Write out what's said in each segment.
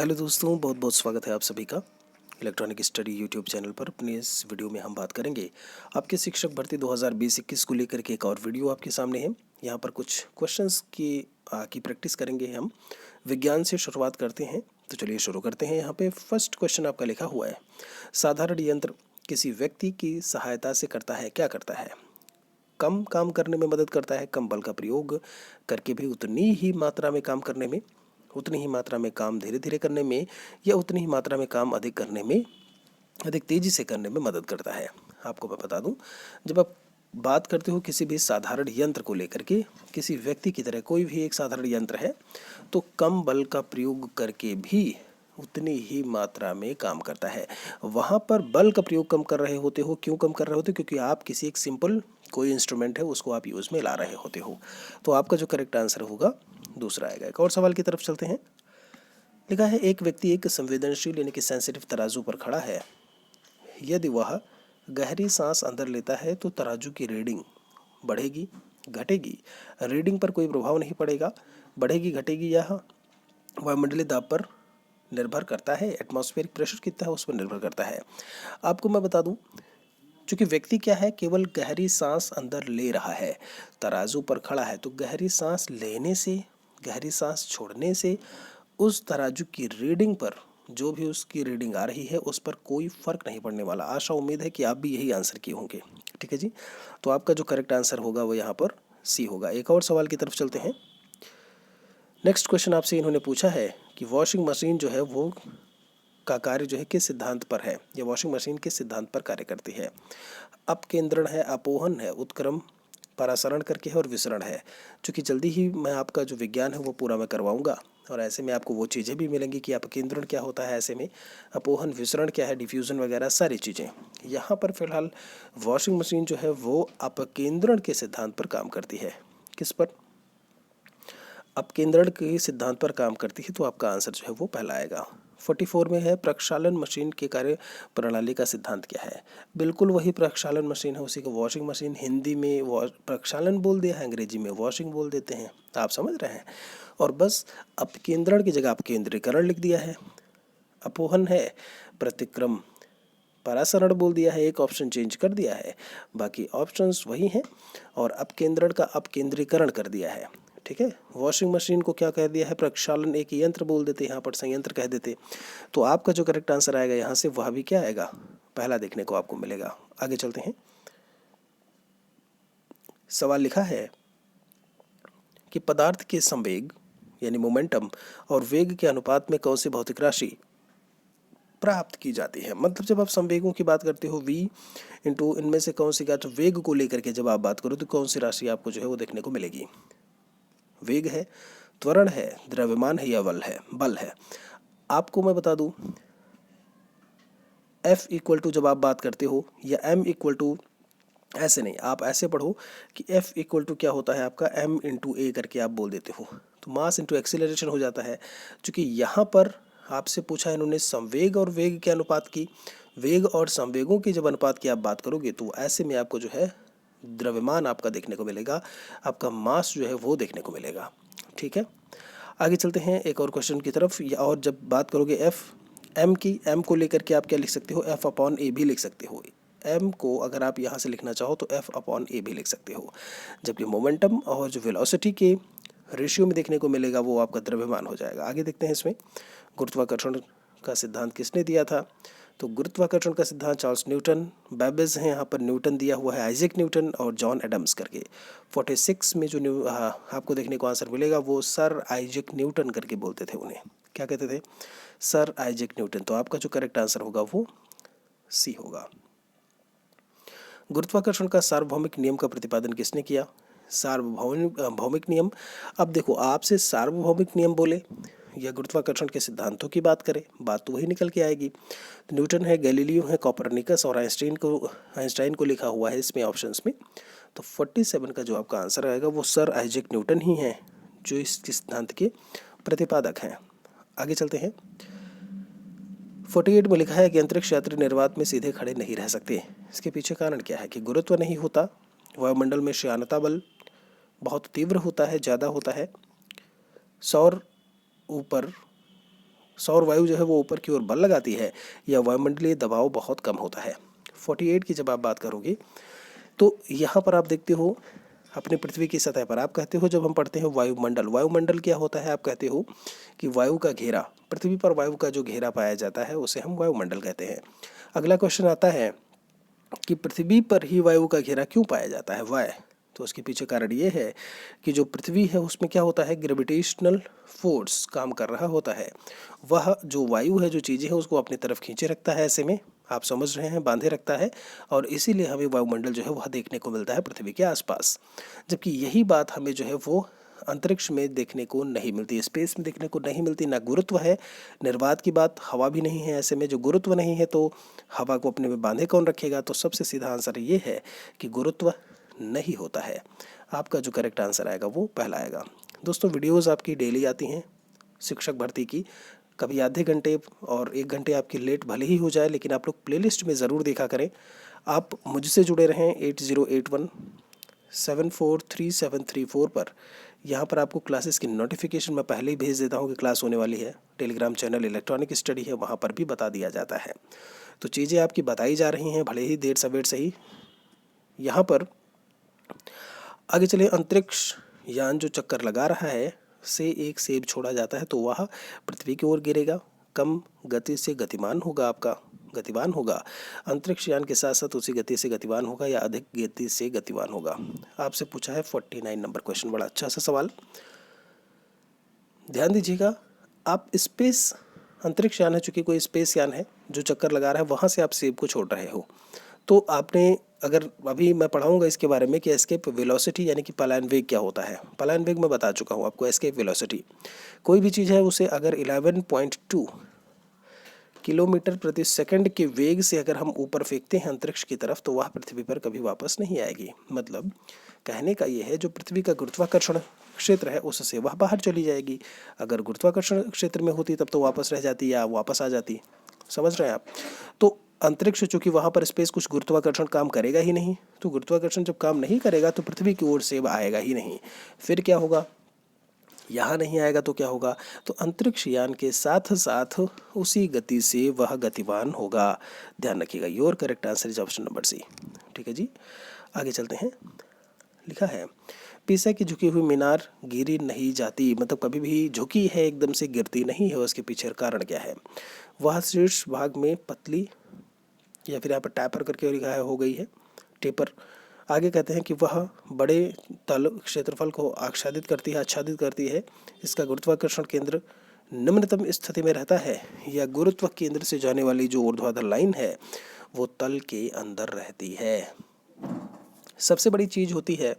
Hello दोस्तों, बहुत बहुत स्वागत है आप सभी का इलेक्ट्रॉनिक स्टडी यूट्यूब चैनल पर। अपने इस वीडियो में हम बात करेंगे आपके शिक्षक भर्ती 2020-21 को लेकर के। एक और वीडियो आपके सामने है। यहाँ पर कुछ क्वेश्चंस की प्रैक्टिस करेंगे हम। विज्ञान से शुरुआत करते हैं, तो चलिए शुरू करते हैं। यहाँ पे फर्स्ट क्वेश्चन आपका लिखा हुआ है, साधारण यंत्र किसी व्यक्ति की सहायता से करता है, क्या करता है? कम काम करने में मदद करता है, कम बल का प्रयोग करके भी उतनी ही मात्रा में काम करने में, उतनी ही मात्रा में काम धीरे धीरे करने में, या उतनी ही मात्रा में काम अधिक करने में, अधिक तेजी से करने में मदद करता है। आपको मैं बता दूं, जब आप बात करते हो किसी भी साधारण यंत्र को लेकर के, किसी व्यक्ति की तरह कोई भी एक साधारण यंत्र है, तो कम बल का प्रयोग करके भी उतनी ही मात्रा में काम करता है। वहाँ पर बल का प्रयोग कम कर रहे होते हो। क्यों कम कर रहे होते हो? क्योंकि आप किसी एक सिंपल कोई इंस्ट्रूमेंट है उसको आप यूज़ में ला रहे होते हो। तो आपका जो करेक्ट आंसर होगा दूसरा आएगा। एक और सवाल की तरफ चलते हैं। लिखा है, एक व्यक्ति एक संवेदनशील यानी कि सेंसिटिव तराजू पर खड़ा है। यदि वह गहरी सांस अंदर लेता है तो तराजू की रीडिंग बढ़ेगी, घटेगी? रीडिंग पर कोई प्रभाव नहीं पड़ेगा। बढ़ेगी घटेगी यह वायुमंडलीय दाब पर निर्भर करता है। एटमॉस्फेरिक प्रेशर कितना है उस पर निर्भर करता है। आपको मैं बता दूं, चूंकि व्यक्ति क्या है, केवल गहरी सांस अंदर ले रहा है, तराजू पर खड़ा है, तो गहरी सांस लेने से, गहरी सांस छोड़ने से उस तराजू की रीडिंग पर, जो भी उसकी रीडिंग आ रही है, उस पर कोई फर्क नहीं पड़ने वाला। आशा उम्मीद है कि आप भी यही आंसर किए होंगे। ठीक है जी, तो आपका जो करेक्ट आंसर होगा वो यहाँ पर सी होगा। एक और सवाल की तरफ चलते हैं। नेक्स्ट क्वेश्चन आपसे इन्होंने पूछा है कि वॉशिंग मशीन जो है वो का कार्य जो है किस सिद्धांत पर है, या वॉशिंग मशीन किस सिद्धांत पर कार्य करती है? अपकेंद्रण है, अपोहन है, उत्क्रम, परासरण करके है, और विसरण है। चूँकि जल्दी ही मैं आपका जो विज्ञान है वो पूरा मैं करवाऊंगा, और ऐसे में आपको वो चीज़ें भी मिलेंगी कि अपकेंद्रण क्या होता है, ऐसे में अपोहन, विसरण क्या है, डिफ्यूज़न वगैरह सारी चीज़ें। यहाँ पर फिलहाल वॉशिंग मशीन जो है वो अपकेंद्रण के सिद्धांत पर काम करती है। किस पर? अपकेंद्रण के सिद्धांत पर काम करती है। तो आपका आंसर जो है वो पहला आएगा। 44 में है, प्रक्षालन मशीन के कार्य प्रणाली का सिद्धांत क्या है? बिल्कुल वही प्रक्षालन मशीन है, उसी को वॉशिंग मशीन हिंदी में प्रक्षालन बोल दिया है, अंग्रेजी में वॉशिंग बोल देते हैं। आप समझ रहे हैं। और बस अपकेंद्रण की जगह अपकेंद्रीकरण लिख दिया है। अपोहन है, प्रतिक्रम, परासरण बोल दिया है, एक ऑप्शन चेंज कर दिया है, बाकी ऑप्शंस वही हैं। और अपकेंद्रण का अपकेंद्रीकरण कर दिया है। ठीक है, वॉशिंग मशीन को क्या कह दिया है? प्रक्षालन, एक यंत्र बोल देते, यहाँ पर संयंत्र कह देते। तो आपका जो करेक्ट आंसर आएगा यहाँ से, वह भी क्या आएगा? पहला देखने को आपको मिलेगा। आगे चलते हैं। सवाल लिखा है कि पदार्थ के संवेग यानी मोमेंटम और वेग के अनुपात में कौन सी भौतिक राशि प्राप्त की जाती है? मतलब जब आप संवेगों की बात करते हो, v इंटू इनमें से कौन सी, क्या तो वेग को लेकर के जब आप बात करो तो कौन सी राशि आपको जो है वो देखने को मिलेगी? वेग है, त्वरण है, द्रव्यमान है, या बल है? आपको मैं बता दूं, F इक्वल टू जब आप बात करते हो, या M इक्वल टू, ऐसे नहीं, आप ऐसे पढ़ो कि F इक्वल टू क्या होता है आपका, M इंटू ए करके आप बोल देते हो, तो मास इंटू एक्सीलरेशन हो जाता है। चूँकि यहाँ पर आपसे पूछा इन्होंने संवेग और वेग के अनुपात की, वेग और संवेगों की जब अनुपात की आप बात करोगे, तो ऐसे में आपको जो है द्रव्यमान आपका देखने को मिलेगा, आपका मास जो है वो देखने को मिलेगा। ठीक है, आगे चलते हैं एक और क्वेश्चन की तरफ। और जब बात करोगे एफ एम की, एम को लेकर के आप क्या लिख सकते हो? एफ अपॉन ए भी लिख सकते हो। एम को अगर आप यहाँ से लिखना चाहो तो एफ अपॉन ए भी लिख सकते हो। जबकि मोमेंटम और जो वेलोसिटी के रेशियो में देखने को मिलेगा वो आपका द्रव्यमान हो जाएगा। आगे देखते हैं इसमें, गुरुत्वाकर्षण का सिद्धांत किसने दिया था? तो गुरुत्वाकर्षण का सिद्धांत चार्ल्स न्यूटन, बेबेज हैं यहाँ पर, न्यूटन दिया हुआ है, आइजैक न्यूटन और जॉन एडम्स करके। 46 में जो आपको देखने को आंसर मिलेगा वो सर आइजैक न्यूटन करके बोलते थे उन्हें। क्या कहते थे? Sir Isaac Newton. तो आपका जो करेक्ट आंसर होगा वो सी होगा। गुरुत्वाकर्षण का सार्वभौमिक नियम का प्रतिपादन किसने किया? सार्वभौमिक नियम। अब देखो, आपसे सार्वभौमिक नियम बोले या गुरुत्वाकर्षण के सिद्धांतों की बात करें, बात तो वही निकल के आएगी। तो न्यूटन है, गैलीलियो है, कोपरनिकस और आइंस्टाइन को लिखा हुआ है इसमें ऑप्शंस में। तो 47 का जो आपका आंसर आएगा वो सर आइजैक न्यूटन ही हैं, जो इस सिद्धांत के प्रतिपादक हैं। आगे चलते हैं। 48 में लिखा है कि अंतरिक्ष यात्री निर्वात में सीधे खड़े नहीं रह सकते। इसके पीछे कारण क्या है? कि गुरुत्व नहीं होता, वायुमंडल में श्यानता बल बहुत तीव्र होता है, ज़्यादा होता है, सौर ऊपर सौर वायु जो है वो ऊपर की ओर बल लगाती है या वायुमंडलीय दबाव बहुत कम होता है। 48 की जब आप बात करोगे तो यहाँ पर आप देखते हो अपनी पृथ्वी की सतह पर आप कहते हो, जब हम पढ़ते हैं वायुमंडल, वायुमंडल क्या होता है, आप कहते हो कि वायु का घेरा, पृथ्वी पर वायु का जो घेरा पाया जाता है उसे हम वायुमंडल कहते हैं। अगला क्वेश्चन आता है कि पृथ्वी पर ही वायु का घेरा क्यों पाया जाता है, वाय? तो उसके पीछे कारण ये है कि जो पृथ्वी है उसमें क्या होता है, ग्रेविटेशनल फोर्स काम कर रहा होता है। वह जो वायु है, जो चीज़ें हैं उसको अपनी तरफ खींचे रखता है, ऐसे में आप समझ रहे हैं, बांधे रखता है, और इसीलिए हमें वायुमंडल जो है वह देखने को मिलता है पृथ्वी के आसपास। जबकि यही बात हमें जो है वो अंतरिक्ष में देखने को नहीं मिलती, स्पेस में देखने को नहीं मिलती। ना गुरुत्व है, निर्वात की बात, हवा भी नहीं है। ऐसे में जो गुरुत्व नहीं है तो हवा को अपने में बांधे कौन रखेगा? तो सबसे सीधा आंसर ये है कि गुरुत्व नहीं होता है। आपका जो करेक्ट आंसर आएगा वो पहला आएगा। दोस्तों, वीडियोस आपकी डेली आती हैं शिक्षक भर्ती की, कभी आधे घंटे और 1 घंटे आपकी लेट भले ही हो जाए, लेकिन आप लोग प्लेलिस्ट में ज़रूर देखा करें। आप मुझसे जुड़े रहें 8081743734 पर। यहाँ पर आपको क्लासेस की नोटिफिकेशन मैं पहले ही भेज देता हूँ कि क्लास होने वाली है। टेलीग्राम चैनल इलेक्ट्रॉनिक स्टडी है, वहाँ पर भी बता दिया जाता है। तो चीज़ें आपकी बताई जा रही हैं, भले ही देर सवेर सही। यहाँ पर आगे चले, अंतरिक्ष यान जो चक्कर लगा रहा है से एक सेब छोड़ा जाता है तो वह पृथ्वी की ओर गिरेगा, कम गति से गतिमान होगा, आपका गतिवान होगा। अंतरिक्ष यान के साथ साथ उसी गति से गतिवान होगा या अधिक गति से गतिवान होगा। आपसे पूछा है 49 नंबर क्वेश्चन, बड़ा अच्छा सा सवाल, ध्यान दीजिएगा। आप स्पेस, अंतरिक्ष यान है, चूंकि कोई स्पेस यान है जो चक्कर लगा रहा है, वहाँ से आप सेब को छोड़ रहे हो, तो आपने, अगर अभी मैं पढ़ाऊंगा इसके बारे में कि एस्केप वेलोसिटी यानी कि पलायन वेग क्या होता है। पलायन वेग मैं बता चुका हूँ आपको। एस्केप वेलोसिटी, कोई भी चीज़ है उसे अगर 11.2 किलोमीटर प्रति सेकंड के वेग से अगर हम ऊपर फेंकते हैं अंतरिक्ष की तरफ, तो वह पृथ्वी पर कभी वापस नहीं आएगी। मतलब कहने का ये है, जो पृथ्वी का गुरुत्वाकर्षण क्षेत्र है उससे वह बाहर चली जाएगी। अगर गुरुत्वाकर्षण क्षेत्र में होती तब तो वापस रह जाती या वापस आ जाती। समझ रहे हैं आप? तो अंतरिक्ष, चूंकि वहाँ पर स्पेस, कुछ गुरुत्वाकर्षण काम करेगा ही नहीं, तो गुरुत्वाकर्षण जब काम नहीं करेगा तो पृथ्वी की ओर से आएगा ही नहीं। फिर क्या होगा? यहाँ नहीं आएगा तो क्या होगा? तो अंतरिक्ष यान के साथ साथ उसी गति से वह गतिवान होगा। ध्यान रखिएगा, your correct answer is option number C. ठीक है जी, आगे चलते हैं। लिखा है, पीसा की झुकी हुई मीनार गिरी नहीं जाती, मतलब कभी भी झुकी है, एकदम से गिरती नहीं है। उसके पीछे कारण क्या है? वह शीर्ष भाग में पतली, या फिर यहाँ पर टैपर करके लिखा है, हो गई है टेपर। आगे कहते हैं कि वह बड़े तल क्षेत्रफल को आच्छादित करती है, आच्छादित करती है। इसका गुरुत्वाकर्षण केंद्र निम्नतम स्थिति में रहता है, या गुरुत्व केंद्र से जाने वाली जो ऊर्ध्वाधर लाइन है वो तल के अंदर रहती है। सबसे बड़ी चीज़ होती है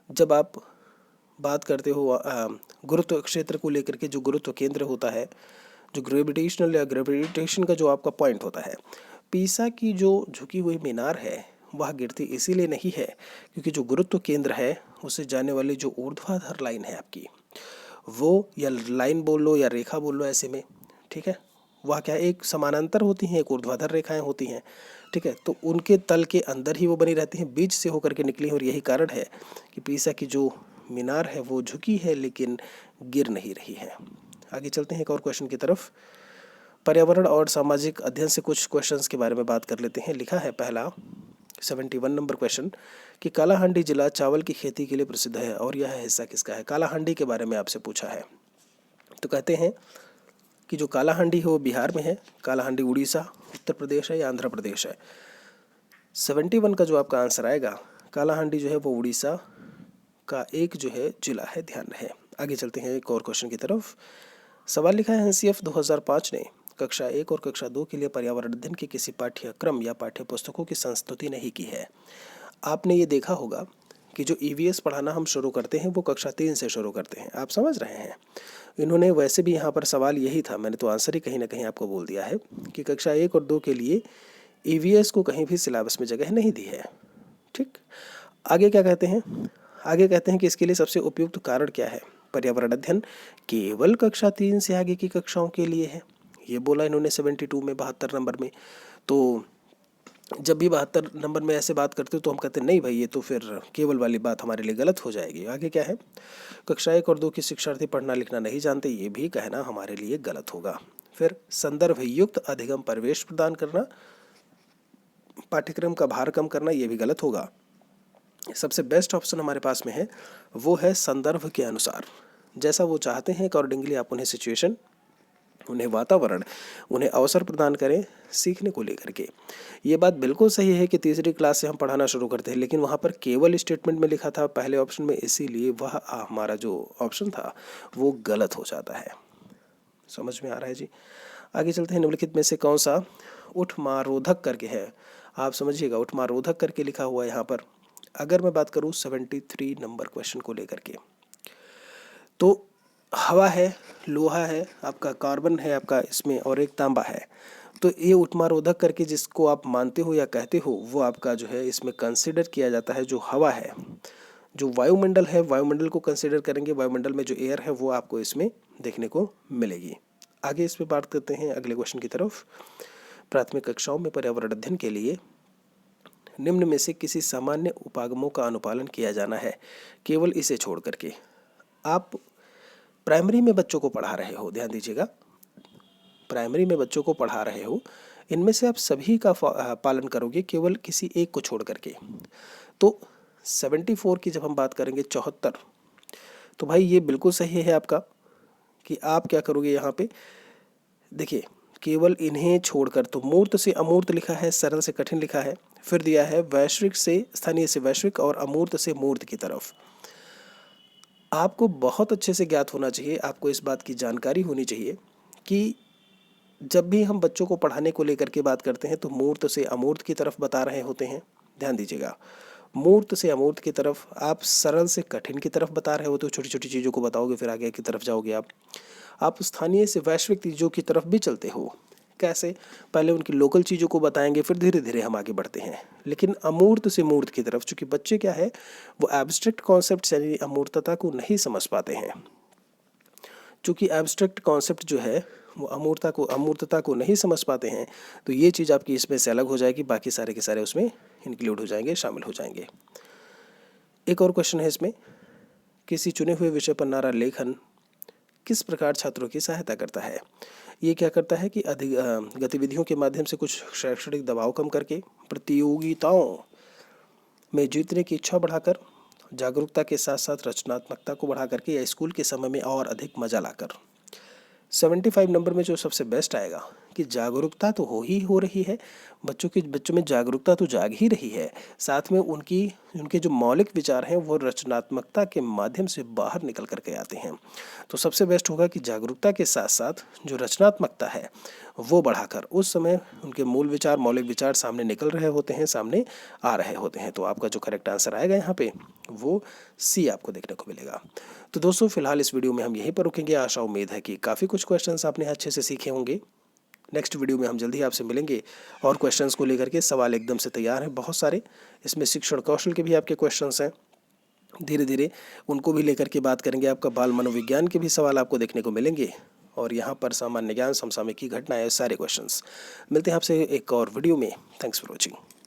जब आप बात करते हो गुरुत्व क्षेत्र को लेकर के, जो गुरुत्व केंद्र होता है, जो ग्रेविटेशनल या ग्रेविटेशन का जो आपका पॉइंट होता है, पीसा की जो झुकी हुई मीनार है वह गिरती इसीलिए नहीं है क्योंकि जो गुरुत्व केंद्र है उससे जाने वाली जो ऊर्ध्वाधर लाइन है आपकी, वो, या लाइन बोल लो या रेखा बोल लो, ऐसे में, ठीक है, वह क्या एक समानांतर होती हैं, एक ऊर्ध्वाधर रेखाएं होती हैं, ठीक है, तो उनके तल के अंदर ही वो बनी रहती हैं, बीच से होकर के निकली। और यही कारण है कि पीसा की जो मीनार है वो झुकी है लेकिन गिर नहीं रही है। आगे चलते हैं एक और क्वेश्चन की तरफ। पर्यावरण और सामाजिक अध्ययन से कुछ क्वेश्चंस के बारे में बात कर लेते हैं। लिखा है पहला 71 नंबर क्वेश्चन कि कालाहांडी जिला चावल की खेती के लिए प्रसिद्ध है और यह हिस्सा किसका है? कालाहांडी के बारे में आपसे पूछा है, तो कहते हैं कि जो कालाहांडी है वो बिहार में है, कालाहांडी उड़ीसा, उत्तर प्रदेश है या आंध्र प्रदेश है? 71 का जो आपका आंसर आएगा, कालाहांडी जो है वो उड़ीसा का एक जो है जिला है, ध्यान रहे। आगे चलते हैं एक और क्वेश्चन की तरफ। सवाल लिखा है, एनसीएफ 2005 ने कक्षा 1 और कक्षा 2 के लिए पर्यावरण अध्ययन के किसी पाठ्यक्रम या पाठ्य पुस्तकों की संस्तुति नहीं की है। आपने ये देखा होगा कि जो ईवीएस पढ़ाना हम शुरू करते हैं वो कक्षा 3 से शुरू करते हैं, आप समझ रहे हैं। इन्होंने वैसे भी यहाँ पर सवाल यही था, मैंने तो आंसर ही कहीं ना कहीं आपको बोल दिया है कि कक्षा 1 और 2 के लिए ईवीएस को कहीं भी सिलेबस में जगह नहीं दी है। ठीक, आगे क्या कहते हैं? आगे कहते हैं कि इसके लिए सबसे उपयुक्त कारण क्या है? पर्यावरण अध्ययन केवल कक्षा 3 से आगे की कक्षाओं के लिए है, ये बोला इन्होंने 72 में, 72 नंबर में। तो जब भी 72 नंबर में ऐसे बात करते हो तो हम कहते हैं नहीं भाई, ये तो फिर केवल वाली बात हमारे लिए गलत हो जाएगी। आगे क्या है, कक्षा 1 और 2 के शिक्षार्थी पढ़ना लिखना नहीं जानते, ये भी कहना हमारे लिए गलत होगा। फिर संदर्भ युक्त अधिगम परिवेश प्रदान करना, पाठ्यक्रम का भार कम करना, ये भी गलत होगा। सबसे बेस्ट ऑप्शन हमारे पास में है वो है संदर्भ के अनुसार, जैसा वो चाहते हैं अकॉर्डिंगली आप उन्हें सिचुएशन, उन्हें वातावरण, उन्हें अवसर प्रदान करें सीखने को लेकर के। ये बात बिल्कुल सही है कि तीसरी क्लास से हम पढ़ाना शुरू करते हैं, लेकिन वहाँ पर केवल स्टेटमेंट में लिखा था पहले ऑप्शन में, इसीलिए वह हमारा जो ऑप्शन था वो गलत हो जाता है। समझ में आ रहा है जी। आगे चलते हैं, निम्नलिखित में से कौन सा उठमारोधक करके है, आप समझिएगा उठमारोधक करके लिखा हुआ है यहाँ पर। अगर मैं बात करूँ 73 नंबर क्वेश्चन को लेकर के, तो हवा है, लोहा है, आपका कार्बन है आपका इसमें, और एक तांबा है। तो ये उठमारोधक करके जिसको आप मानते हो या कहते हो वो आपका जो है इसमें कंसिडर किया जाता है जो हवा है। जो वायुमंडल है, वायुमंडल को कंसिडर करेंगे, वायुमंडल में जो एयर है वो आपको इसमें देखने को मिलेगी। आगे इस पर बात करते हैं अगले क्वेश्चन की तरफ। प्राथमिक कक्षाओं में पर्यावरण अध्ययन के लिए निम्न में से किसी सामान्य उपागमों का अनुपालन किया जाना है, केवल इसे छोड़ करके। आप प्राइमरी में बच्चों को पढ़ा रहे हो, ध्यान दीजिएगा, प्राइमरी में बच्चों को पढ़ा रहे हो, इनमें से आप सभी का पालन करोगे केवल किसी एक को छोड़ करके। तो 74 की जब हम बात करेंगे 74, तो भाई ये बिल्कुल सही है आपका कि आप क्या करोगे यहाँ पे, देखिए केवल इन्हें छोड़कर। तो मूर्त से अमूर्त लिखा है, सरल से कठिन लिखा है, फिर दिया है वैश्विक से स्थानीय से वैश्विक, और अमूर्त से मूर्त की तरफ। आपको बहुत अच्छे से ज्ञात होना चाहिए, आपको इस बात की जानकारी होनी चाहिए कि जब भी हम बच्चों को पढ़ाने को लेकर के बात करते हैं तो मूर्त से अमूर्त की तरफ बता रहे होते हैं। ध्यान दीजिएगा, मूर्त से अमूर्त की तरफ, आप सरल से कठिन की तरफ बता रहे होते हो, छोटी छोटी चीज़ों को बताओगे फिर आगे की तरफ जाओगे आप स्थानीय से वैश्विक चीज़ों की तरफ भी चलते हो। कैसे, पहले उनकी लोकल चीज़ों को बताएंगे, फिर धीरे धीरे हम आगे बढ़ते हैं। लेकिन अमूर्त से मूर्त की तरफ, चूँकि बच्चे क्या है वो एब्स्ट्रैक्ट कॉन्सेप्ट यानी अमूर्तता को नहीं समझ पाते हैं। चूँकि एब्स्ट्रैक्ट कॉन्सेप्ट जो है वो अमूर्तता को नहीं समझ पाते हैं, तो ये चीज़ आपकी इसमें से अलग हो जाएगी, बाकी सारे के सारे उसमें इंक्लूड हो जाएंगे, शामिल हो जाएंगे। एक और क्वेश्चन है इसमें, किसी चुने हुए विषय पर नारा लेखन किस प्रकार छात्रों की सहायता करता है। ये क्या करता है कि अधिक गतिविधियों के माध्यम से कुछ शैक्षणिक दबाव कम करके, प्रतियोगिताओं में जीतने की इच्छा बढ़ाकर, जागरूकता के साथ साथ रचनात्मकता को बढ़ा करके, या स्कूल के समय में और अधिक मजा लाकर। 75 नंबर में जो सबसे बेस्ट आएगा कि जागरूकता तो हो रही है, बच्चों में जागरूकता तो जाग ही रही है, साथ में उनके जो मौलिक विचार हैं वो रचनात्मकता के माध्यम से बाहर निकल करके आते हैं। तो सबसे बेस्ट होगा कि जागरूकता के साथ साथ जो रचनात्मकता है वो बढ़ाकर, उस समय उनके मूल विचार, मौलिक विचार सामने निकल रहे होते हैं, सामने आ रहे होते हैं। तो आपका जो करेक्ट आंसर आएगा यहाँ पे वो सी आपको देखने को मिलेगा। तो दोस्तों फिलहाल इस वीडियो में हम यहीं पर रुकेंगे। आशा उम्मीद है कि काफ़ी कुछ क्वेश्चंस आपने अच्छे से सीखे होंगे। नेक्स्ट वीडियो में हम जल्दी ही आपसे मिलेंगे और क्वेश्चंस को लेकर के सवाल एकदम से तैयार हैं बहुत सारे। इसमें शिक्षण कौशल के भी आपके क्वेश्चंस हैं, धीरे धीरे उनको भी लेकर के बात करेंगे। आपका बाल मनोविज्ञान के भी सवाल आपको देखने को मिलेंगे, और यहाँ पर सामान्य ज्ञान, समसामयिक की घटनाएं, सारे क्वेश्चंस। मिलते हैं आपसे एक और वीडियो में। Thanks for watching.